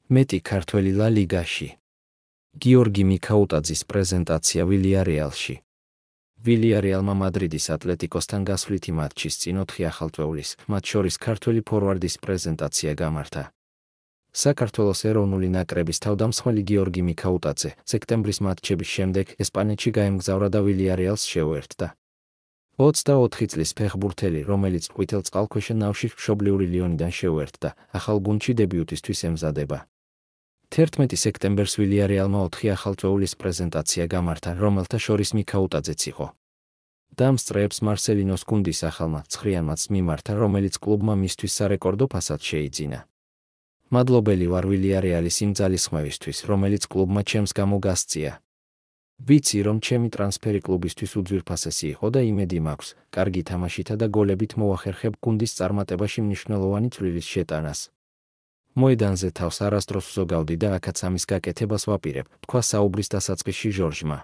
მეტი ქართველი ლა ლიგაში. გიორგი მიქაუტაძის პრეზენტაცია ვილიარეალში. ვილიარეალმა მადრიდის ატლეტიკოსთან გასვლითი მატჩის წინ 4 ახალწევრის, მათ შორის ქართველი ფორვარდის პრეზენტაცია გამართა. საქართველოს ეროვნული ნაკრების თავდამსხმელი გიორგი მიქაუტაძე სექტემბრის მატჩების შემდეგ ესპანეთში გაემგზავრა და ვილიარეალს შეუერთდა. 24 წლის ფეხბურთელი, რომელიც ყვითელ წყალქვეშა ნავში მშობლიური ლიონიდან შეუერთდა, ახალ გუნდში დებიუტისთვის ემზადება. 11 სექტემბერს ვილიარეალმა 4 ახალწეულის პრეზენტაცია გამართა, რომელთა შორის მიქაუტაძეც იყო. დამსწრეებს მარსელინოს გუნდის ახალმა 9 მატჩს მიმართა, რომელიც კლუბმა მისთვის სარეკორდო ფასად შეიძინა. მადლობელი ვარ ვილიარეალის იმ ძალისხმევისთვის, რომელიც კლუბმა ჩემს გამო გასწია. ვიცი, რომ ჩემი ტრანსფერი კლუბისთვის უძვირფასესი იყო და იმედი მაქვს, კარგი თამაშითა და გოლებით მოვახერხებ გუნდის წარმატებაში მნიშვნელოვანი წვლილის შეტანას. მოედანზე თავს არასდროს ვზოგავდი და აქაც ამის გაკეთებას ვაპირებ, თქვა საუბრის დასაწყისში ჟორჟმა.